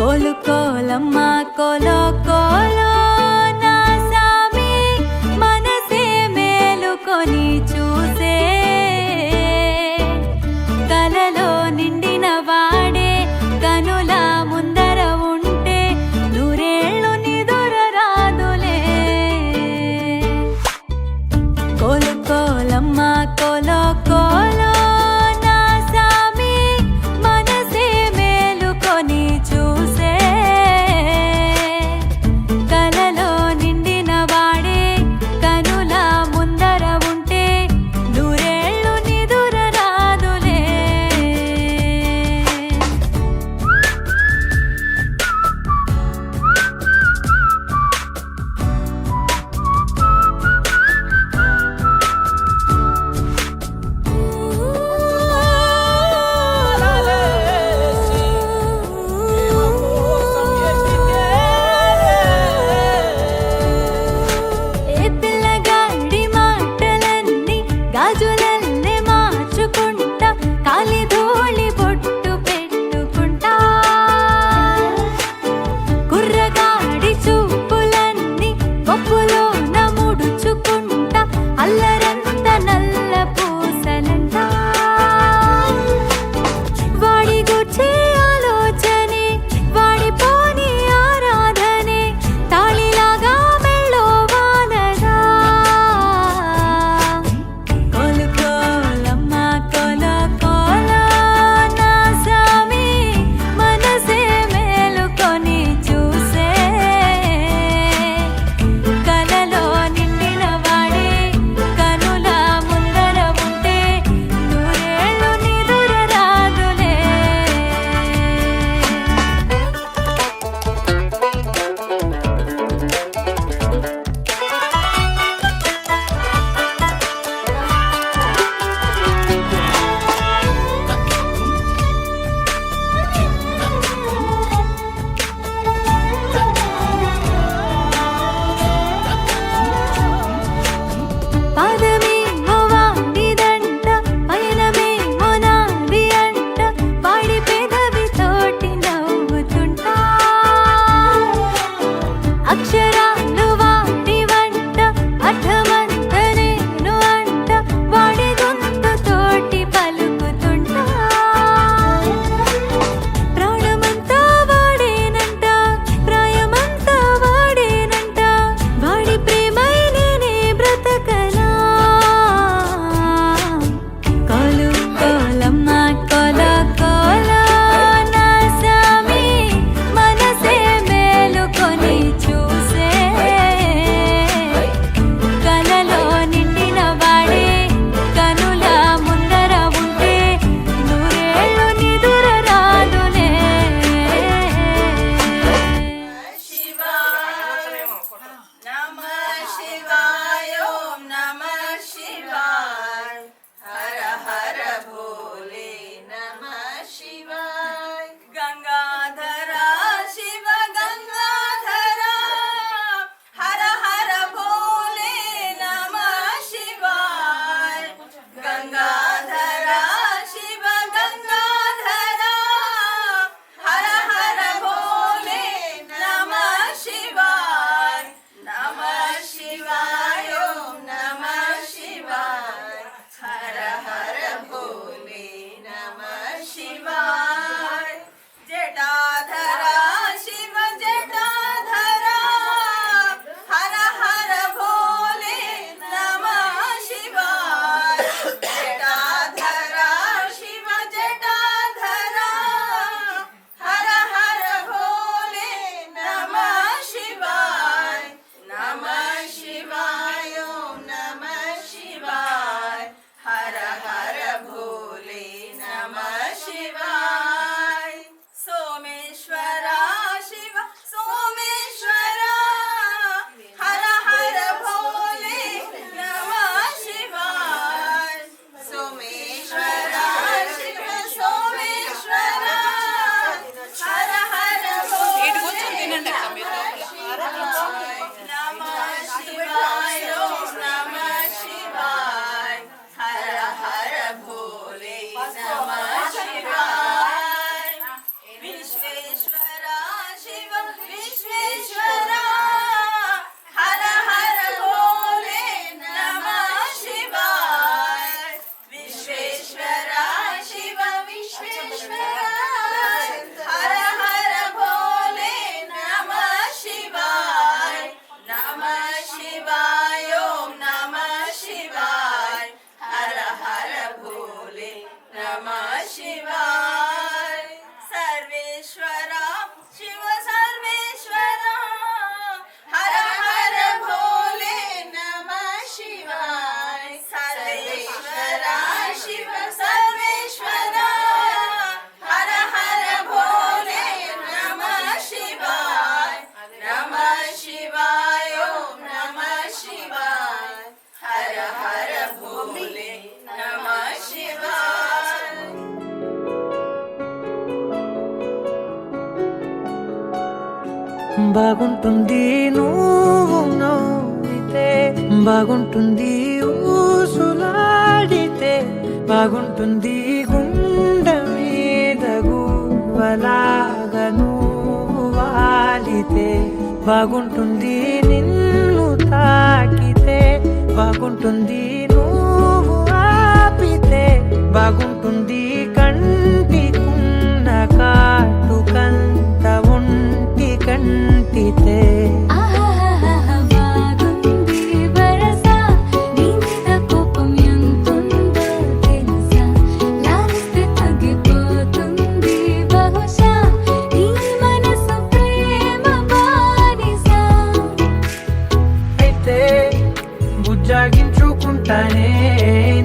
కోలు కోలమ్మ కోలో కోలో నా సామి మనసే మేలుకొని చూసే కలలో నిండిన వాడే కనుల ముందర ఉంటే నూరేళ్ళు నిదుర రాదులే. కోలు కోలమ్మ కోలో కోలో నా సామి మనసే మేలుకొని చూసే नमः शिवाय सर्वेश्वरा शिव सर्वेश्वरा हर हर भोले नमः शिवाय सर्वेश्वरा शिव सर्वेश्वरा हर हर भोले नमः शिवाय ओम नमः शिवाय हर हर भोले नमः शिवाय। బాగుంటుంది నువ్వు నవ్వితే బాగుంటుంది ఊసులాడితే బాగుంటుంది గుండె మీద గువ్వలాగా నువ్వు వాలితే బాగుంటుంది నిన్ను తాకితే బాగుంటుంది నువ్వు ఆపితే బాగుంటుంది కంటికున్న కాటుకంత ఒంటి కంటితే ఆహాహాహా బాగుంది వరస నీ మీద కోపం ఎంతుందో తెలుసా లాలిస్తే తగ్గిపోతుంది బహుశా నీ మనసు ప్రేమ బానిస అయితే బుజ్జాగించుకుంటానే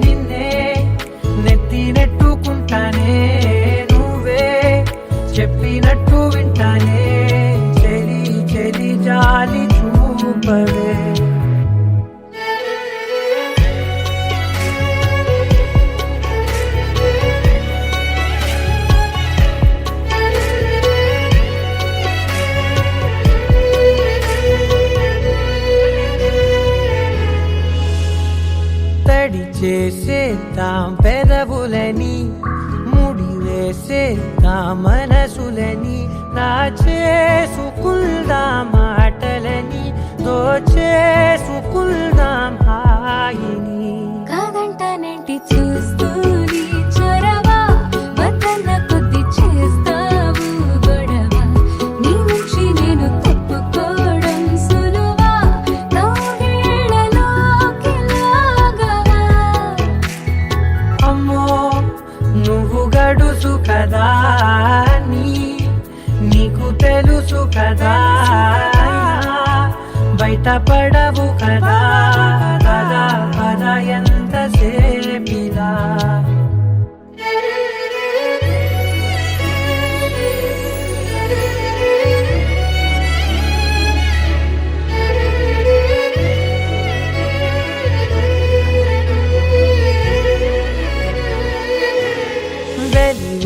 నిన్నే నెత్తి నెట్టుకుంటానే నువ్వే చెప్పినట్టు వింటానే చెలి చెలి జాలి చూపవే తడి చేసేద్దాం పెదవులని ముడి వేసేద్దాం మనసులని నా చేసుకుందాం మాటలని దోచేసుకుందాం హాయిని కాదంటానేంటి చూస్తూ నీ చొరవ వద్దన్న కొద్ది చేస్తావు గొడవ నీ నుంచి నేను తప్పుకోవడం సులువా నవ్వేళ్ళలోకి లాగవా అమ్మో నువ్వు గడుసు కదా నీకు తెలుసు కదా బయట పడవు కదా కదా కదా ఎంత సేపిలా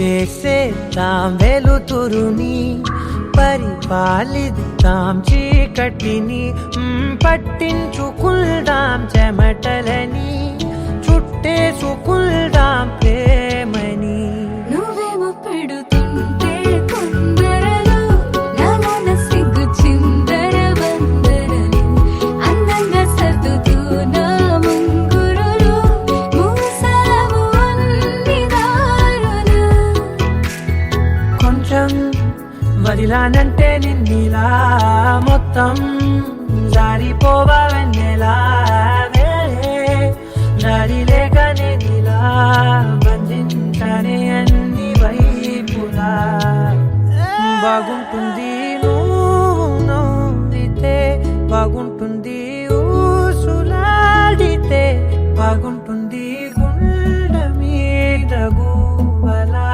వెలివేసేద్దాం వెలుతురుని పరిపాలిద్దాం చీకటిని పట్టించుకుందాం చెమటలని చుట్టేసుకుందాం ప్రేమని నువ్వేమో పెడుతుంటే కొందరలు నాలోన సిగ్గు చిందర వందరలు అందంగా సర్దుతూ నా ముంగురులు మూసావు అన్ని దారులు కొంచెం వదిలానంటే నిన్నిలా మొత్తం జారిపోవా వెన్నెలా దారి లేక నేనిలా బంధించనే అన్ని వైపులా బాగుంటుంది నువ్వు నవ్వితే బాగుంటుంది ఊసులాడితే బాగుంటుంది గుండె మీద గువ్వలా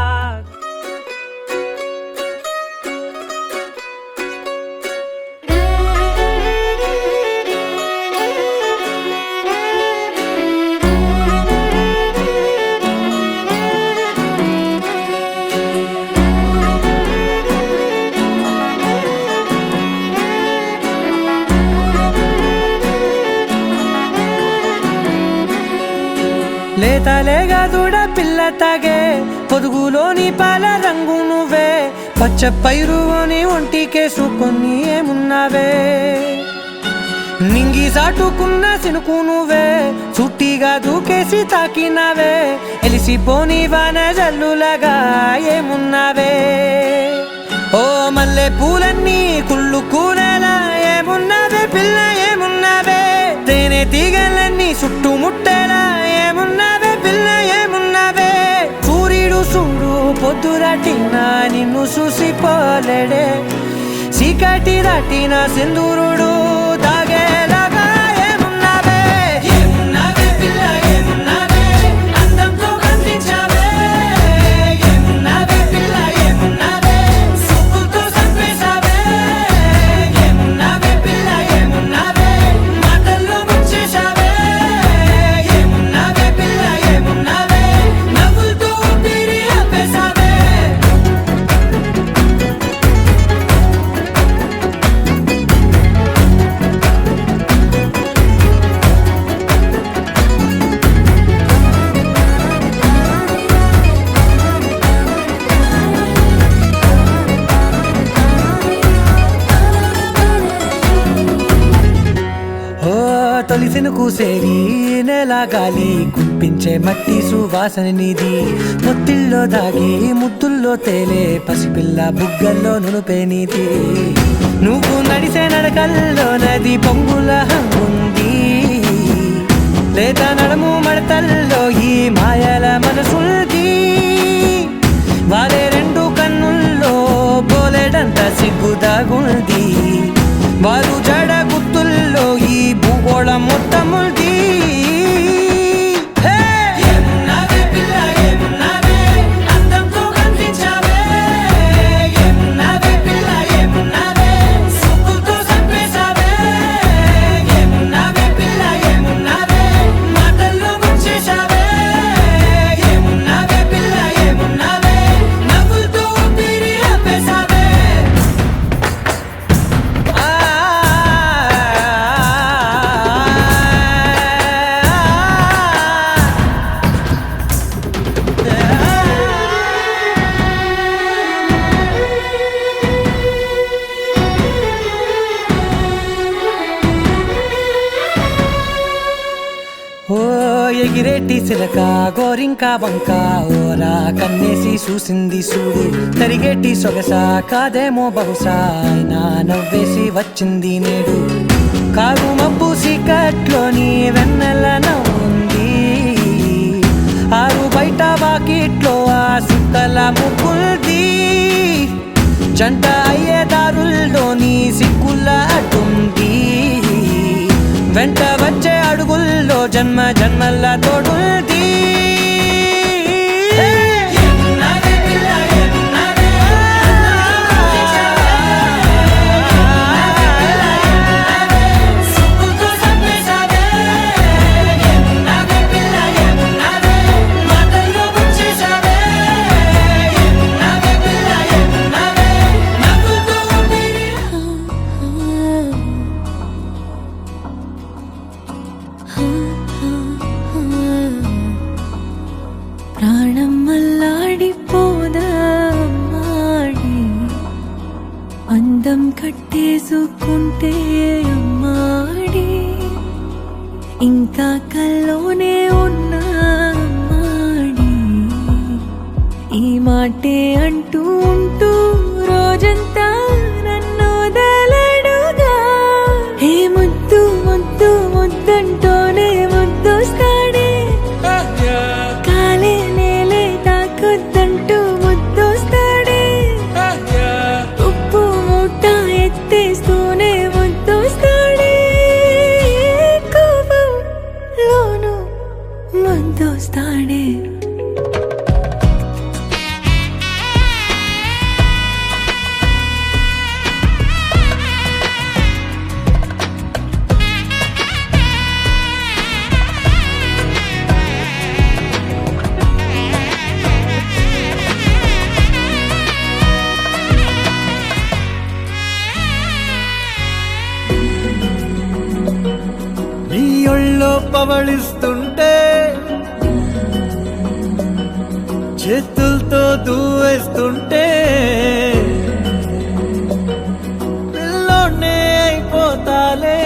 లేతలేగా దూడ పిల్ల తాగే పొదుగులోని పాల రంగు నువ్వే పచ్చ పైరుని ఒంటికేసుకొని ఏమున్నావే నింగి సాటుకున్న సినుకు నువ్వే చుట్టిగా దూకేసి తాకినావే ఎలిసిపోని వాన జల్లులగా ఏమున్నావే ఓ మల్లె పూలన్నీ కుళ్ళు కూరలా ఏమున్నావే పిల్ల ఏమున్నావే తేనె తీగలన్నీ చుట్టుముట్టేలా ఏమున్నావే పిల్ల ఏమున్నావే సూర్యుడు దాటిన నిన్ను చూసిపోలేడే చీకటి దాటిన సింధూరుడు తాగేలాగా ఏమున్నావే ఏమున్నావే పిల్ల ఏమున్నావే అందంతో కనిపించావే ఏమున్నావే పిల్ల ఏమున్నావే సుక్కుతో చంపేశావే ఏమున్నావే పిల్ల ఏమున్నావే మాటల్లో ముంచేశావే ఏమున్నావే పిల్ల ఏమున్నావే నవ్వులతో ఊపిరి ఆపేశావే ఓ తొలిసిన కూసేరి నెల గాలి గుప్పించే మట్టి సువాసన నీది ముత్తిల్లో దాగి ముద్దుల్లో తేలే పసిపిల్ల బుగ్గల్లో నునుపే నీది నువ్వు నడిసే నడకల్లో నది పొంగుల హంగుంది లేదా నడము మడతల్లో ఈ మాయల మనసుంది వారే రెండు కన్నుల్లో పోలేడంత సిగ్గుదాగుంది వారు జడ గుర్తుల్లో ఈ భూగోళం మొత్తముంది ఏమున్నావే పిల్ల ఏమున్నావే అందంతో కనిపించావే ఏమున్నావే పిల్ల ఏమున్నావే సుక్కుతో చంపేశావే ఏమున్నావే పిల్ల ఏమున్నావే మాటల్లో ముంచేశావే ఏమున్నావే పిల్ల ఏమున్నావే నవ్వులతో ఊపిరి ఆపేశావే ఓ ఎగిరేటి సిలక గోరింక వంక ఓరా కన్నేసి చూసింది చూడు తరిగేటి సొగస కాదేమో బహుశా అయినా నవ్వేసి వచ్చింది నేడు కారు మబ్బు సీకట్లోని వెన్నెల నవ్వుంది ఆరు బయట వాకిట్లో ఆ సుక్కల ముగ్గుల్ది జంట అయ్యే దారుల్లోని సిగ్గుల అడ్డుంది వెంట వచ్చే అడుగుల్లో జన్మ జన్మల తోడుంది ఏమున్నావే పిల్ల ఏమున్నావే సుక్కుతో చంపేశావే ఏమున్నావే పిల్ల ఏమున్నావే మాటల్లో ముంచేశావే ఏమున్నావే పిల్ల ఏమున్నావే నవ్వులతో ఊపిరి ప్రాణం మల్లాడిపోదా అమ్మాడి అందం కట్టేసుకుంటే అమ్మాడి ఇంకా కల్లోనే ఉన్నా అమ్మాడి ఈ మాటే అంటూ ఉంటూ రోజంతా నన్ను వదలడుగా ఏ ముద్దు ముద్దు ముద్దంటూనే ముద్దొస్తాడే కాలే నేలే తాకొద్దంటూ ముద్దొస్తాడే ఉప్పు మూట ఎత్తేస్తూనే ముద్దొస్తాడే కోపంలోను ముద్దొస్తాడే నీ ఒళ్ళో పవళిస్తుంటే చేతులతో దూవేస్తుంటే పిల్లోనే అయిపోతాలే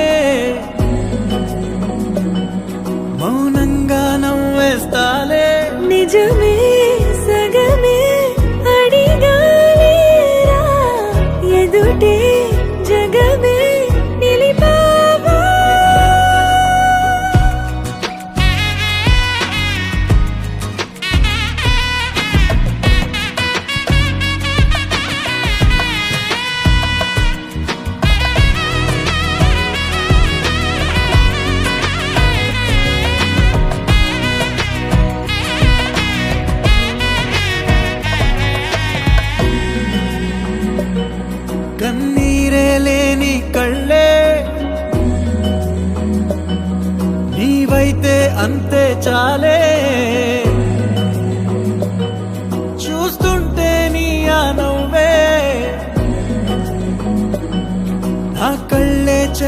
మౌనంగా నవ్వేస్తాలే నిజమే సగమే అడిగాలేరా ఎదుటే జగమే నిలిపావా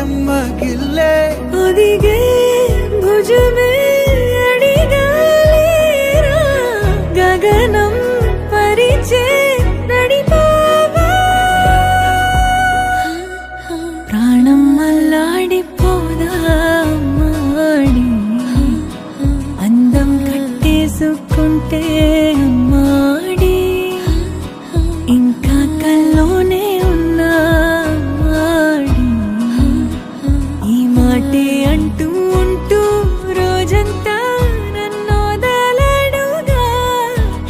చెమ్మగిల్లే ఒదిగే భుజమే అడిగాలేరా గగనం పరిచే నడిపావా ప్రాణం అల్లాడిపోదా అమ్మాడి అందం కట్టేసుకుంటే అమ్మాడి ఇంకా కల్లోనే ఉన్నా అమ్మాడి ఈ మాటే అంటూ ఉంటూ రోజంతా నన్నోదలడుగా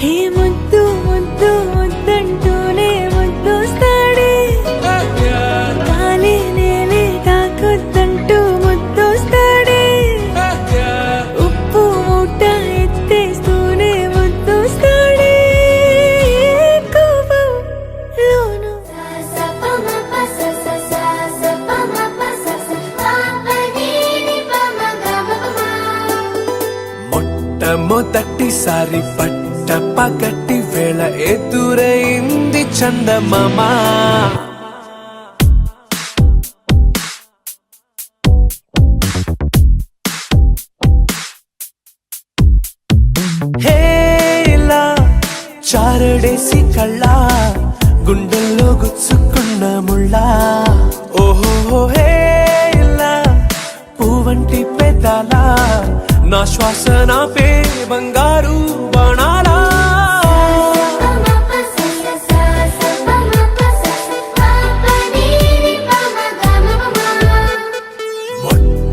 హే ముద్దు ముద్దు ముద్దంటూనే ముద్దొస్తాడే కాలే నేలే తాకొద్దంటూ ముద్దొస్తాడే ఉప్పు మూట ఎత్తేస్తూనే ముద్దొస్తాడే కోపంలోను మొట్టమొదటిసారి పట్ట పగటి వేళ ఎదురైంది చందమామ హేలా చారడేసి కళ్ళ గుండెల్లో గుచ్చుకున్న ముళ్ళ ఓహో హేలా పువ్వంటి పెదాల నా శ్వాస నాపే బంగారు బాణాలా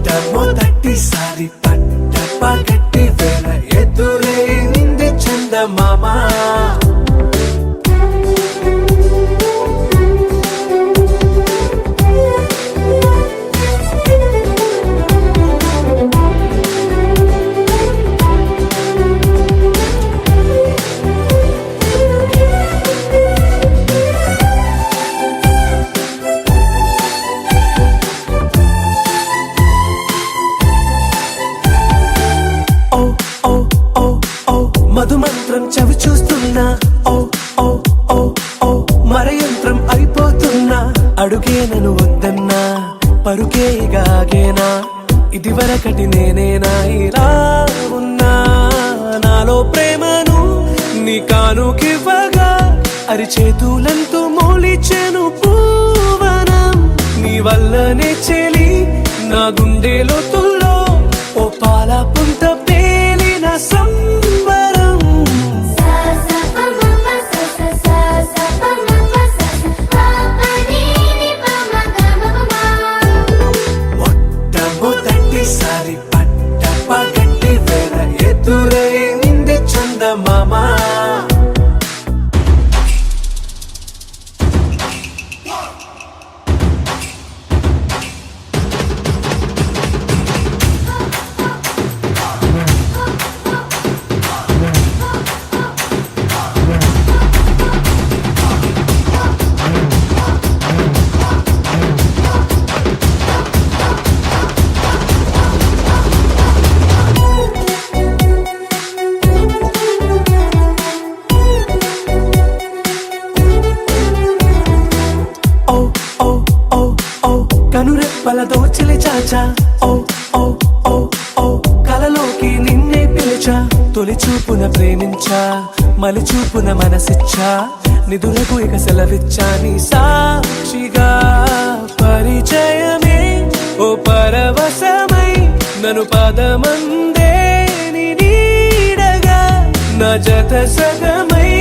మొట్టమొదటిసారి పట్ట పగటి వేళ ఎదురైంది చందమామ ఓ ఓ ఓ ఓ మధుమంత్రం చవి చూస్తున్నా ఓ ఓ ఓ ఓ మరయంత్రం అయిపోతున్నా అడుగేనను వద్దన్నా పరుకేగాగేనా ఇది వరకటి నేనేనా ఇలా ఉన్నా నాలో ప్రేమను నీ కానుకివ్వగా అరిచేతులంతో మోలిచెను పూవనం నీ వల్లనే చెలి నా గుండెలో తుల్లో ఓ పాల పుంత పేలిన సంబరం మొట్టమొదటిసారి పట్ట పగటి వేళ ఎదురైంది చందమామ కనురెప్పల దోచలి చాచా ఓ ఓ ఓ ఓ కలలోకి నిన్నే పిలిచా తొలి చూపున ప్రేమించా మలి చూపున మనసిచ్చా నిదురకు ఇక సెలవిచ్చా నీ సాక్షిగా పరిచయమే ఓ పరవశమై నన్ను పదమందే నీ నీడగా నా జత సగమై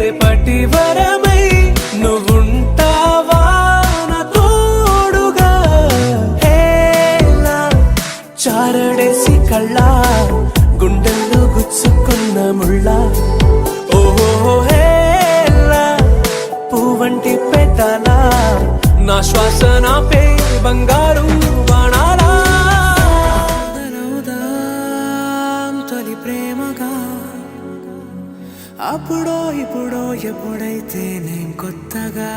రేపటి వరమై నువ్వుంటావా నా తోడుగా హేలా చారడేసి కళ్ళ గుండెల్లో గుచ్చుకున్న ముళ్ళ ఓహో హేలా పువ్వంటి పెదాల నా శ్వాస నాపే బంగారు బాణాలా తొలి ప్రేమగా అప్పుడో ఇప్పుడో ఎప్పుడైతే నేను కొత్తగా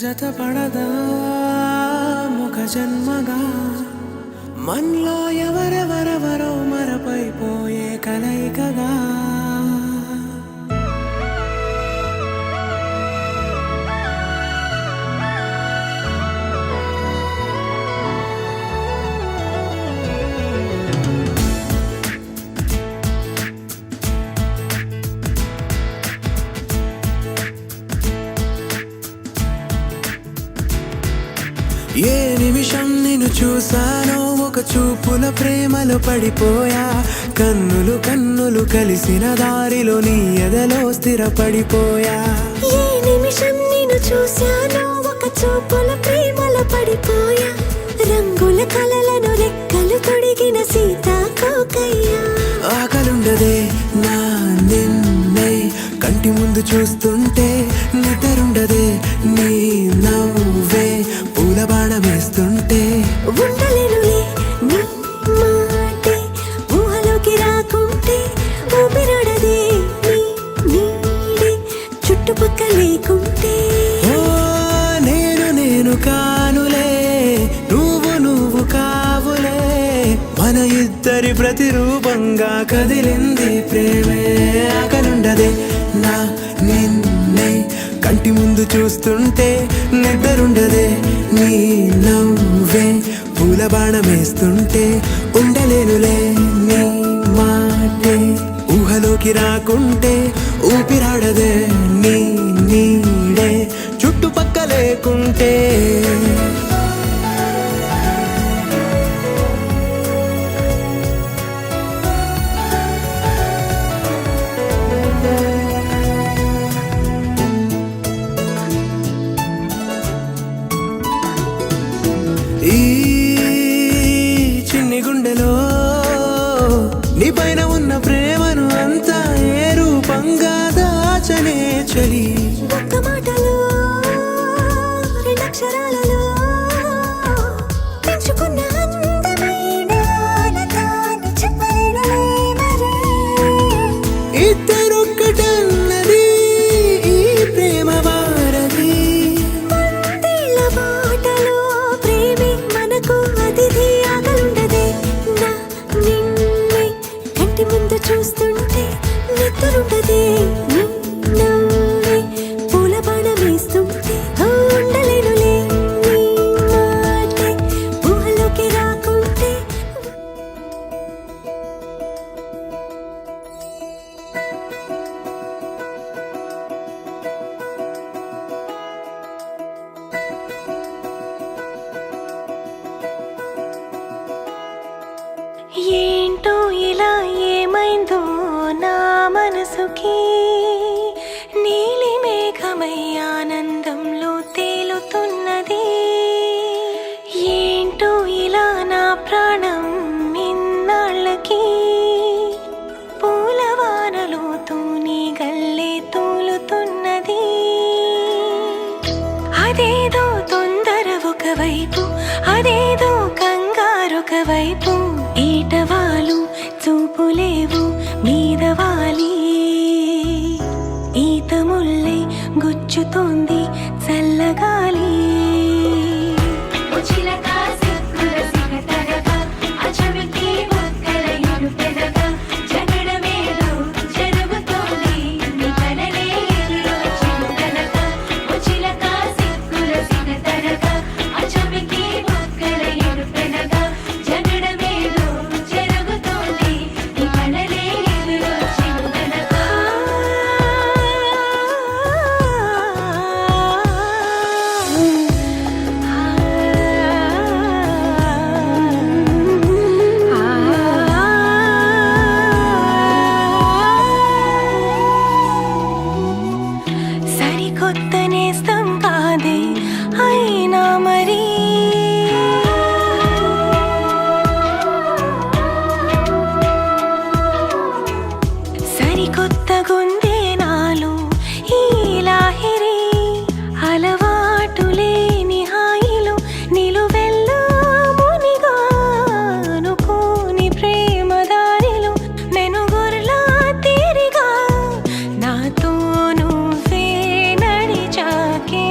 జతపడదా ముఖ జన్మగా మనలో ఎవరెవరెవరో మరపైపోయే కలయికగా ఏ నిమిషం నిన్ను చూసానో ఒక చూపుల ప్రేమలో పడిపోయా. కన్నులు కన్నులు కలిసిన దారిలో నీ ఎదలో స్థిరపడిపోయా. ఏ నిమిషం నిన్ను చూశానో ఒక చూపుల ప్రేమలో పడిపోయా. రంగుల కలలను రెక్కలు తొడిగిన సీతాకోకయ్యా. ఆకలుండదే నా నిన్నే కంటి ముందు చూస్తుంటే, నిద్రుండదే నీ నవ్వే పూల బాణమేస్తుంటే. ఉండలేనులే నీ మాటే ఊహలోకి రాకుంటే, ఊపిరాడదే నీ నీడే చుట్టుపక్క లేకుంటే. ఓ నేను నేను కానులే, నువ్వు నువ్వు కావులే, మన ఇద్దరి ప్రతిరూపంగా కదిలింది ప్రేమే. ఆకలుండదే నా నిన్నే కంటి ముందు చూస్తుంటే, నిద్రుండదే నీ నవ్వే పూల బాణమేస్తుంటే. ఉండలేనులే నీ మాటే ఊహలోకి రాకుంటే, ఊపిరాడదే నీ నీడే చుట్టుపక్క లేకుంటే. ఈ చిన్ని గుండెలో నీ పైన ఉన్న ప్రేమను అంతా ఏ రూపంగా దాచనే చలి. ఒక్క మాటలో రెండక్షరాలలో పెంచుకున్న అందమైన ఆనతాన్ని చెప్పలేనులే మరి. ఇద్దరొక్కటన్నది ఈ ప్రేమ వారది. వందేళ్ల బాటలో ప్రేమే మనకు అతిథి. ఆగలుండదే నా నిన్నే కంటి ముందు చూస్తుంటే, నిద్రుండదే నీ నవ్వే పూల బాణమేస్తుంటే. ఉండలేనులే నీ మాటే ఊహలోకి రాకుంటే. ఏంటో ఇలా ఏమైందో నా మనసుకి, నీలి మేఘమై ఆనందంలో తేలుతున్నది. ఏంటో ఇలా నా ప్రాణం ఇన్నాళ్ళకి పూలవానలో తూని గల్లే తూలుతున్నది. అదేదో తొందర ఒకవైపు, అదేదో కంగారొక వైపు. ఈటవాలు చూపులేవు మీదవాలి, ఈత ముల్లై గుచ్చుతోంది చల్లగాలి. సరికొత్త నేస్తం కాదే అయినా మరి. సరికొత్త గుందే నాలో ఈ లాహిరి. అలవాటు లేని హాయిలో నిలువెల్లా మునిగా అనుకోని ప్రేమ దారిలో మెనుగుర్లా తీరిగా నాతో నువ్వే నడిచాకే.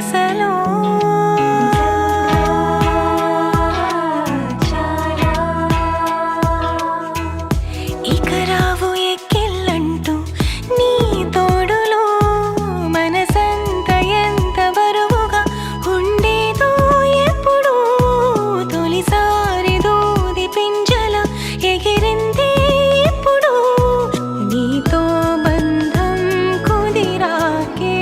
శ్వాసలో ఇక రావు ఎక్కిళ్ళంటూ నీ తోడులో మనసంత ఎంత బరువుగా ఉండేదో ఎప్పుడు తొలిసారి దూది పింజల ఎగిరింది ఇప్పుడు నీతో బంధం కుదిరాకే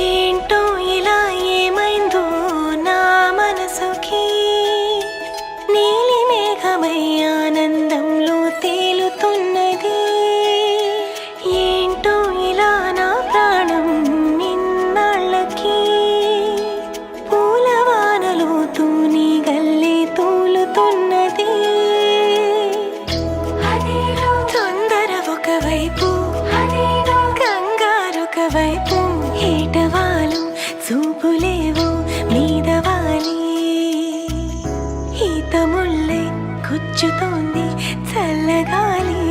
ఏంటో ఇలా ఏమైందో నా మనసుకి నీలి మేఘమై ఆనందంలో తేలుతున్నది ఏంటో ఇలా నా ప్రాణం నిన్నాళ్ళకి పూలవానలో తూని గల్లే తూలుతున్నది తొందర ఒకవైపు కంగారొకవైపు ఏటవాలు చూపులేవో మీదవాలి ఈత ముళ్ళే గుచ్చుతోంది చల్లగాలి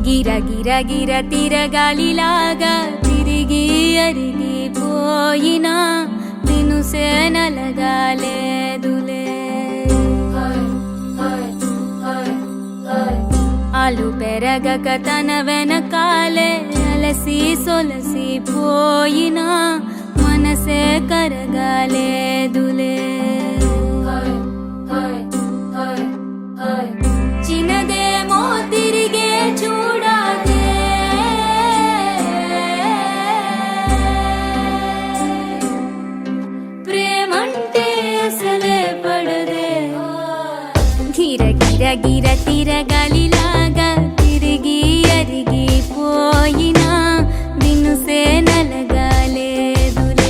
గిర గిర తిరగాలిలాగా తిరిగి అరిగిపోయినా వినుసే నలగాలేదులే ఆలు పెరగక తన వెనకాలే అలసి సొలసి పోయినా మనసే కరగాలేదులే చిన్నదేమో తిరిగే చూడాదే ప్రేమంటే అసలే పడదే గిర గిర గిర తిరగాలిలాగా తిరిగి అరిగిపోయినా వినుసే నలగాలేదులే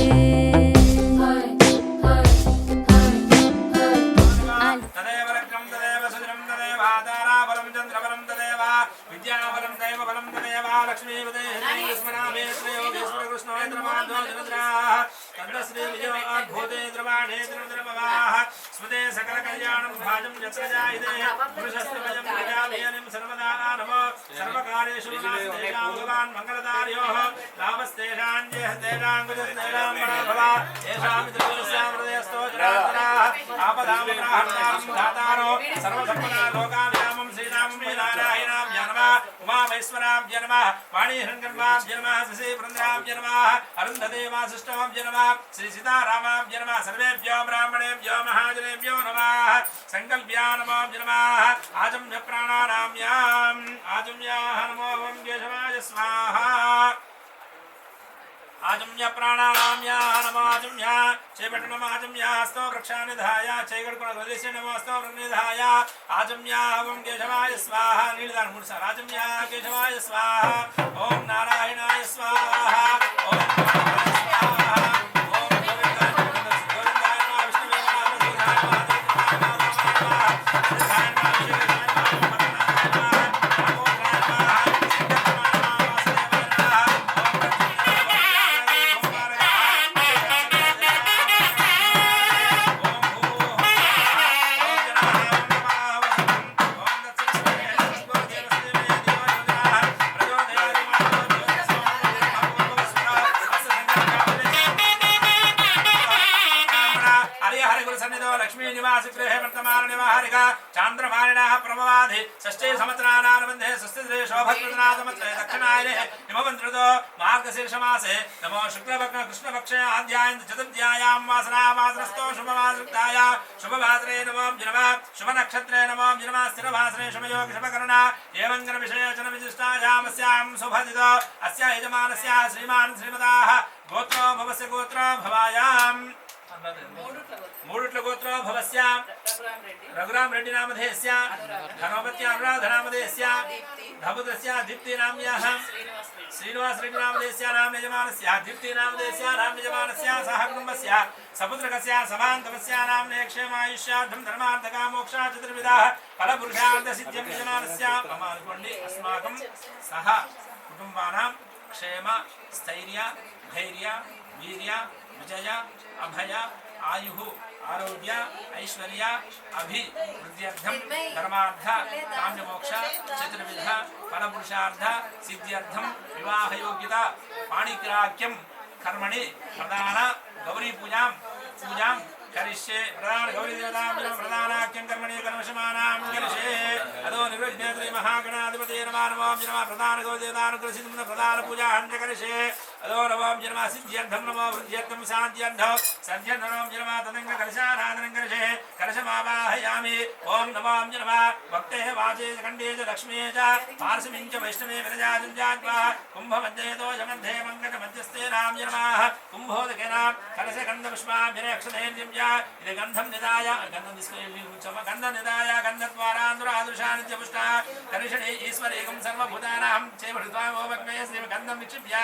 విద్యాబలం దైవబలం తదేవ లక్ష్మీపదే స్మరామే శ్రేయోగేశ్వర కృష్ణేంద్రమాధ్వజనద్రా శ్రీ విజయోద్భూతే ద్రవాణే ద్రవద్రవాః స్మృతే సకల కళ్యాణం భాజం యత్రజాయితే పురుషస్త్రవయం ప్రజావేయం సర్వదా నమో సర్వకార్యేషు నాస్తేషాం భగవాన్ మంగళదార్యోః లాభస్తేషాం జయస్తేషాం గుజస్తేషాం పరాభవ ఏషాం త్రిపురస్యాం హృదయస్థో జనార్దనః ఆపదామగ్రహణాం ధాతారో సర్వసంపదా లోకావ్యామం శ్రీరామం నారాయణాభ్య నమః ఉమామేశ్వరాభ్య నమః వాణీహృంగర్వాభ్య నమః శశి బృందాభ్య నమః అరుంధతే వాసిష్ఠాభ్య నమః శ్రీ సీతారామాభ్య నమః సర్వేభ్యో బ్రాహ్మణేభ్యో మహాజనేభ్యో నమః సంకల్ప్యా నమోభ్య నమః ఆజమ్య ప్రాణానామ్యాం ఆజమ్యాః నమో ఓం కేశవాయ స్వాహా ఆజమ్య ప్రాణానామ్యాః నమో ఆజమ్య చేపట్టు నమో ఆజమ్య హస్తో వృక్షానిధాయ చేయగడుకున్న వదిలేసే నమో హస్తో వృక్షనిధాయ ఆజమ్య ఓం కేశవాయ స్వాహ నీళ్ళదాను 3 సార్లు ఆజమ్య కేశవాయ స్వాహ ఓం నారాయణాయ స్వాహ ఓం నారాయణాయ స్వాహ ఓం గోవిందాయ గోవిందాయ నమః విష్ణువే నమః విష్ణువే षष्ठमासि गृहे वर्तमान निवाहारिक चान्द्रमानिनः प्रभवाधि षष्ठे संवत्सरानानुबन्धे स्वस्तिश्री शोभकृतनाथमत्रे दक्षिणायने हिमवन्त्रतो मार्गशीर्षमासे नमो शुक्लपक्ष कृष्णपक्षे आद्यायन चतुर्थ्यायां वासनामासरस्तो शुभमासृक्ताय शुभभाद्रे नमो जिनवा शुभनक्षत्रे नमो जिनवा स्थिरभास्रे शुभयोग शुभकरुणा एवं विषयचन विशिष्टायामस्यां शुभदितो अस्य यजमानस्य श्रीमान् श्रीमताः गोत्रो भवस्य गोत्रो भवायाम् मूडुट्ल गोत्रो भवस्य रघुराम रेड्डी नामधेयस्य धनोपत्य अनुराध नामधेयस्य धबुदस्य दीप्ति नाम्याः श्रीनिवास रेड्डी नामधेयस्य नाम यजमानस्य दीप्ति नामधेयस्य नाम यजमानस्य सह कुटुम्बस्य सपुत्रकस्य समान्तमस्य नाम्ने क्षेमायुष्यार्थं धर्मार्थकामोक्षा चतुर्विधाः फलपुरुषार्थसिद्धिं यजमानस्य मम अनुकोण्डि अस्माकं सह कुटुम्बानां क्षेम स्थैर्य धैर्य वीर्य विजय अभय आयुः आरोग्य ऐश्वर्य अभिवृद्ध्यर्थं धर्मार्थ काम्यमोक्ष चतुर्विध फलपुरुषार्थ सिद्ध्यर्थं विवाहयोग्यता पाणिग्राह्यं कर्मणि प्रधान गौरी पूजां करिष्ये प्रधान गौरी देवतां प्रधानाख्यं कर्मणि कर्मशमानां करिष्ये अदो निर्विघ्नेत्री महागणाधिपते नमः नमो नमः प्रधान गौरी देवतानुग्रहसिद्धं प्रधान पूजां च करिष्ये अदो नमो नमः सिद्ध्यर्थं नमो वृद्ध्यर्थं शान्त्यर्थं सद्ध्यर्थं नमो नमः तदङ्ग कलशाराधनं करिष्ये कलशमावाहयामि ओम नमो नमः भक्ते वाचे खण्डे च लक्ष्मी च पार्श्वे च वैष्णवे विरजाजं जात्वा कुम्भमध्येतो जमध्ये मङ्गलमध्यस्ते राम नमः कुम्भोदकेन कलशगन्धपुष्पाभिरक्षतेन्द्रिं इति गन्धं निदाय गन्धं गन्धं निदाय गन्धद्वारान्दुरादृशानित्यपुष्टा करिषणे ईश्वर एकं सर्वभूतानां चैवृत्वा ओमग्नय श्रीं गन्धं निक्षिप्य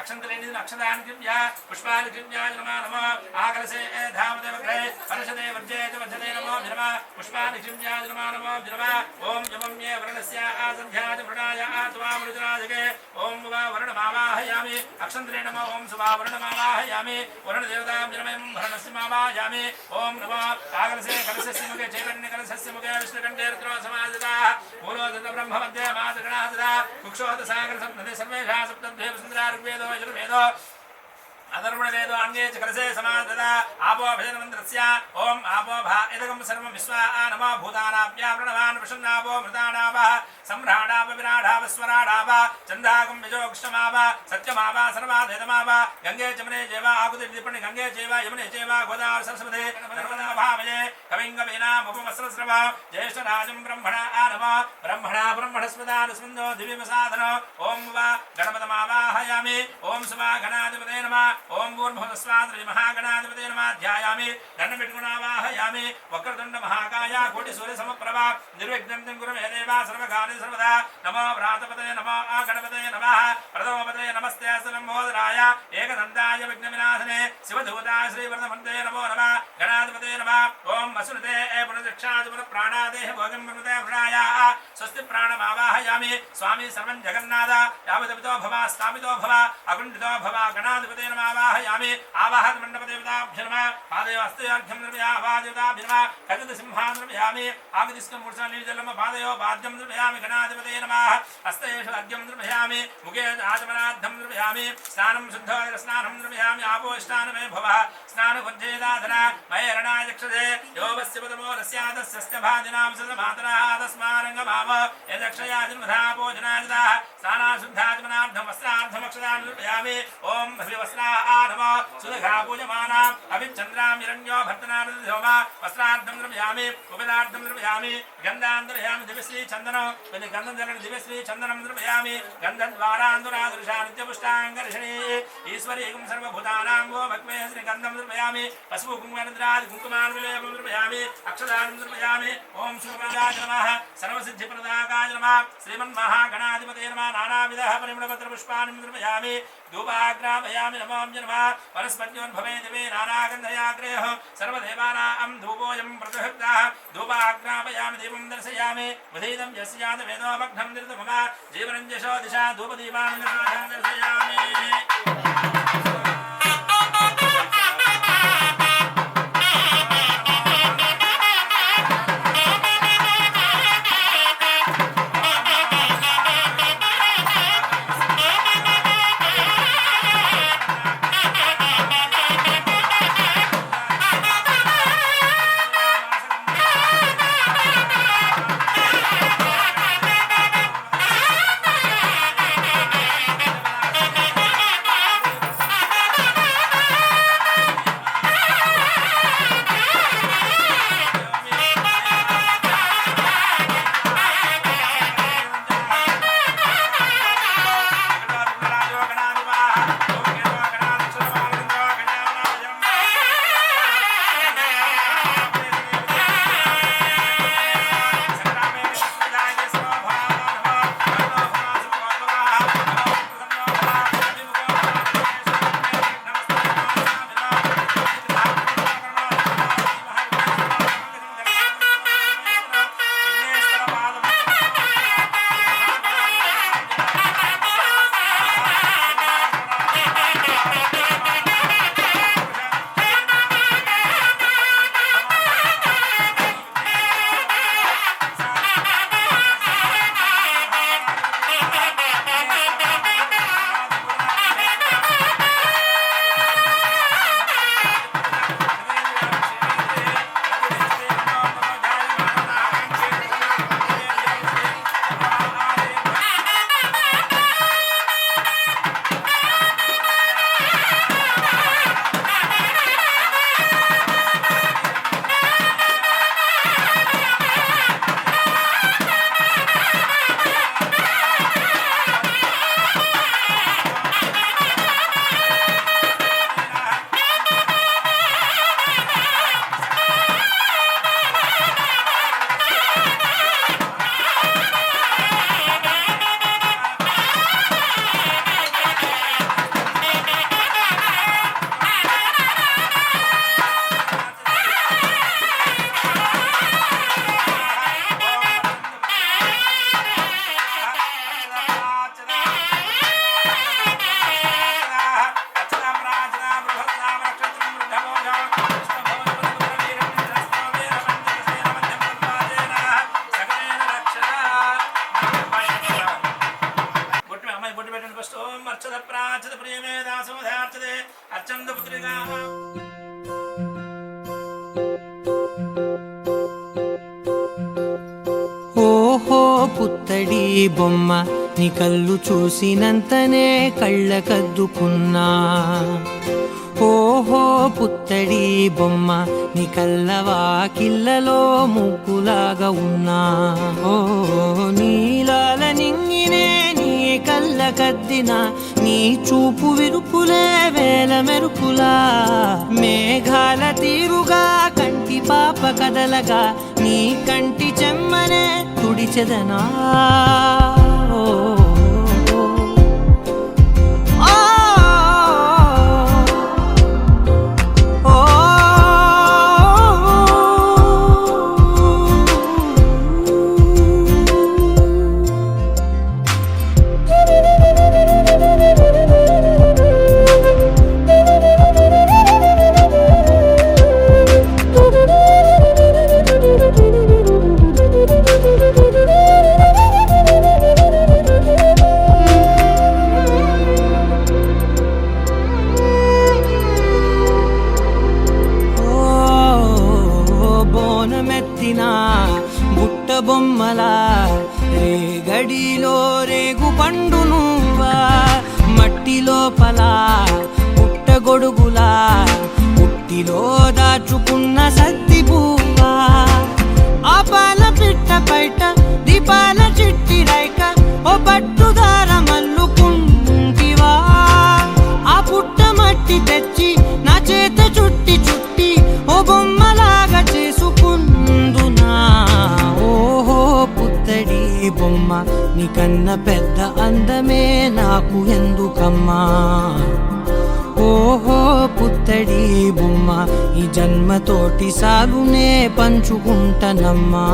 अक्षन्तलेन अक्षदान् कृप्य पुष्पानि कृप्य नमः नमः आकलसे धामदेवग्रहे परशते वर्जे च वर्जते नमो नमः पुष्पानि कृप्य नमः नमः नमः ओम यमं ये वर्णस्य आसन्ध्याज वृणाय आत्वा मृजराजके ओम वा वर्णमावाहयामि अक्षन्तलेन नमः ओम सुवा वर्णमावाहयामि वर्णदेवतां नमः वर्णस्य मावाहयामि ओम नमः आकलसे कलशस्य मुखे चैतन्य कलशस्य मुखे विष्णुकण्ठे रुद्रो समादिताः मूलोदत ब्रह्ममध्ये मातृगणादिता कुक्षोद सागर सप्तदे सर्वेषां सप्तद्वे सुन्दरा ऋग्वेदो यजुर्वेदो अधर्वणवेदो अन्ये च कलशे समाददा आपो भजनमन्त्रस्य ओम आपो भा इदगं सर्वं विश्वा नमो भूतानाभ्या प्रणवान् प्रसन्नापो मृतानापः सम्राडाप विराडाप स्वराडाप चन्दागं विजोक्षमाप सत्यमाप सर्वाधेतमाप गंगे चमने चैव आकुतिर्दिपणि गंगे चैव यमुने चैव गोदावरी सरस्वती नर्मदा भावये कविङ्गवीनामुपमस्रस्रव ज्येष्ठराजं ब्रह्मणा नमः ब्रह्मणा ब्रह्मणस्पदानुस्मन्दो दिव्यमसाधन ओम वा गणपतमावाहयामि ओम सुमा गणाधिपते नमः ओम भूर्भुवस्वाहा महागणाधिपते नमः ध्यायामि गणमिट्गुणावाहयामि वक्रतुण्ड महाकाय कोटिसूर्यसमप्रभा निर्विघ्नं कुरु मे देव सर्वकार्ये सर्वदा नमो व्रातपते नमो गणपते नमः प्रथमपते नमस्ते लम्बोदराय एकदन्ताय विघ्नविनाशने शिवधूताय श्रीवरदमन्ते नमो नमः गणाधिपते नमः ओम वसुनते पुनर्दक्षाय पुनःप्राणादेह भोगं मृते वृणाय स्वस्ति प्राणमावाहयामि स्वामी सर्वं जगन्नाथ यावदपितो भव स्थापितो भव अकुण्ठितो भव गणाधिपते नमः आवाहयामि आवाहत मण्डपदेवताभ्यो नमः पादयो हस्तयोर्घ्यं निर्मयामि आवादेवताभ्यो नमः खचितसिंहान् निर्मयामि आगतिस्कं पुरुषानिजलं पादयो वाद्यं निर्मयामि गणाधिपते नमः हस्तयेषु अर्घ्यं निर्मयामि मुखे आचमनाद्धं निर्मयामि स्नानं शुद्धोदकस्नानं निर्मयामि आपोष्टानमे भवः स्नानकुञ्जेदाधना मयरणाय चक्षते यो वस्य पदमो रस्यादस्य भादिनां सदमातरः तस्मारङ्गमाव यदक्षया जन्मधापोजनादिताः स्नानाशुद्धाचमनार्थं वस्त्रार्थमक्षदान् निर्मयामि ओम भव्यवस्त्राः नमः सुदघा पूजमानाम् अभिचन्द्रां हिरण्यो भर्तनादिहोमा वस्त्रार्थं निर्मयामि उपदार्थं निर्मयामि गन्धान् निर्मयामि दिव्यश्री चन्दनो गन्धं दिव्यश्री चन्दनं निर्मयामि गन्धद्वारान्दुरादृशा नित्यपुष्टाङ्गर्षणे ईश्वरीकं सर्वभूतानां वो भक्मे श्रीगन्धं निर्मयामि पशु कुङ्कुमादिद्रादि कुङ्कुमान् विलेपं निर्मयामि अक्षदानं निर्मयामि ओम शुभप्रदाय नमः सर्वसिद्धिप्रदायकाय नमः श्रीमन्महागणाधिपते नमः नानाविधः परिमलपत्रपुष्पाणि निर्मयामि धूपाग्रापयामि नमो नमः वनस्पत्योन्भवे दिवे नानागन्धयाग्रेः सर्वदेवानां धूपोऽयं प्रतिहृतः धूपाग्रापयामि दीपं दर्शयामि बुधीदं यस्याद वेदोमग्नं निर्तमः जीवनं यशो दिशा धूपदीपान् दर्शयामि స్తోం అర్చత ప్రాచత ప్రియమే దాసోధార్చతే అర్చంద పుత్రిగా ఓహో పుత్తడి బొమ్మ నీ కళ్ళు చూసినంతనే కళ్ళకద్దుకున్నా ఓహో పుత్తడి బొమ్మ నీ కళ్ళవాకిళ్ళలో ముగ్గులాగా ఉన్నా ఓ నీలాల నింగినే నీ కళ్ళకద్దిన నీ చూపు విరుపులే వేల మెరుపులా మేఘాల తీరుగా కంటి పాప కదలగా నీ కంటి చెమ్మనే తుడిచెదనా బుట్ట బొమ్మలా రేగడిలో రేగు పండు నువ్వా మట్టి లోపల పుట్ట గొడుగులా పుట్టిలో దాచుకున్న సద్ది పువ్వా ఆపాల పిట్ట బయట దీపాల చిట్టి రైక ఓ పట్టుదార మల్లుకుంటివా ఆ పుట్ట మట్టి తెచ్చి నా చేత చుట్టి చుట్టి ఓ బొమ్మలాగా చేసుకుందునా ఓహో పుత్తడి బొమ్మ నీకన్నా పెద్ద అందమే నాకు ఎందుకమ్మా ఓహో పుత్తడి బొమ్మ ఈ జన్మతోటి సాగునే పంచుకుంటనమ్మా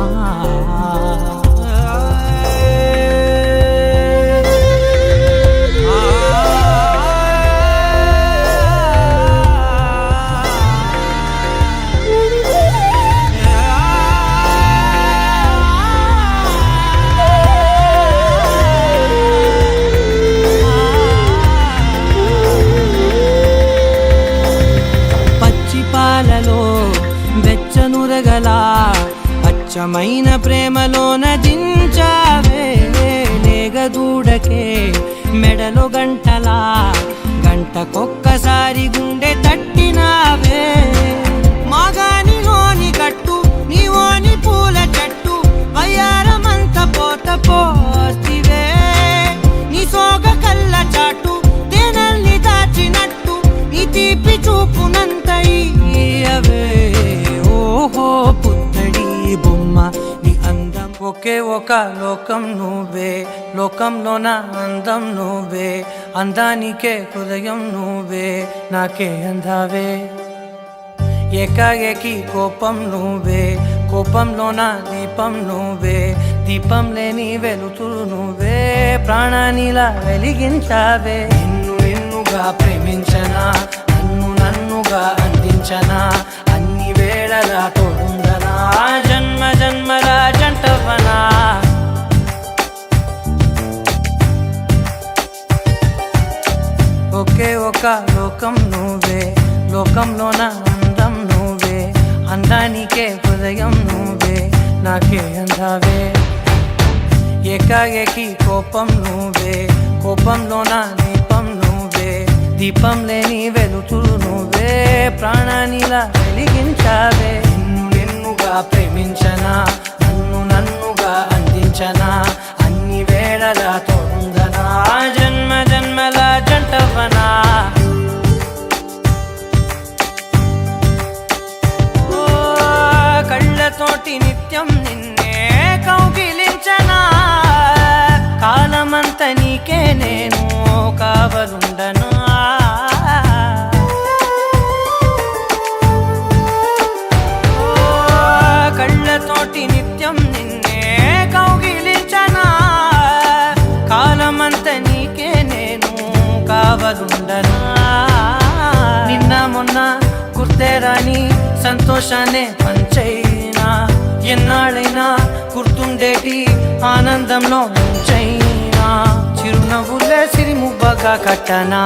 వెచ్చనురగలా అచ్చమైన ప్రేమలోన దించావే లేగదూడకే మెడలో గంటలా గంటకొక్కసారి గుండె తట్టినావే మాగానిలోని గట్టు నీవోని పూల చెట్టు వయ్యారమంత పోత పోస్తివే నీ సోగ కళ్ళ చాటు తేనల్ని దాచినట్టు నీ తీపి చూపునంత ఇయ్యవే ఓహో పుత్తడి బొమ్మ నీ అందం ఒకే ఒక లోకం నువ్వే లోకంలో నా అందం నువ్వే అందానికే హృదయం నువ్వే నాకే అందావే ఏకాఏకి కోపం నువ్వే కోపంలో నా దీపం నువ్వే దీపం లేని వెలుతురు నువ్వే ప్రాణానిలా వెలిగించావే నిన్ను నిన్నుగా ప్రేమించనా నన్నుగా అందించనా అన్ని వేళలా తోడుందనా జన్మ జన్మల జంటవనా ఒకే ఒక లోకం నువ్వే లోకంలో నా అందం నువ్వే అందానికే హృదయం నువ్వే నాకే అందావే ఏకాఏకి కోపం నువ్వే కోపంలో నా దీపం నువ్వే దీపం లేని వెలుతురు నువ్వే ప్రాణానిలా వెలిగించావే నిన్ను నిన్నుగా ప్రేమించనా నన్నుగా అందించనా అన్ని వేళలా తోడుందనా జన్మ జన్మల జంటవనా కళ్ళతోటి నిత్యం నిన్నే కౌగిలించనా కాలమంత నీకే నేను కావలుండనా కళ్ళతోటి నిత్యం నిన్నే కౌగిలించనా కాలమంత నీకే నేను కావలుండనా నిన్న మొన్న గుర్తేరాని సంతోషాన్ని పంచైనా ఎన్నాళ్ళైనా గుర్తుండేటి ఆనందంలో ఉంచైనా చిరున నవ్వులే సిరిముబ్బగా కట్టనా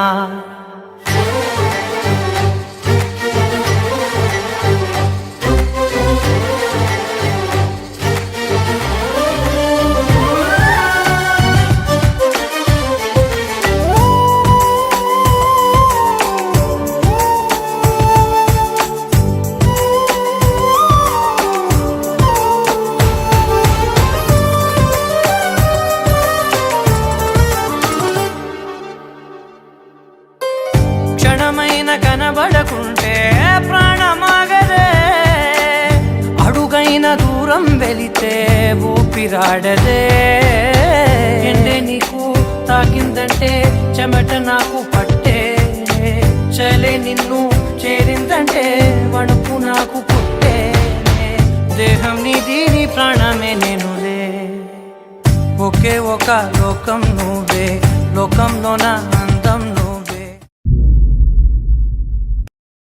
క్షణమైన కనబడకుంటే ప్రాణమాగదే అడుగైన దూరం వెళితే ఊపిరాడదే ఎండే నీకు తాకిందంటే చెమట నాకు పట్టే చలే నిన్ను చేరిందంటే వణుకు నాకు పుట్టే దేహం నీది నీ ప్రాణమే నేనులే ఒకే ఒక లోకం నువ్వే లోకంలోన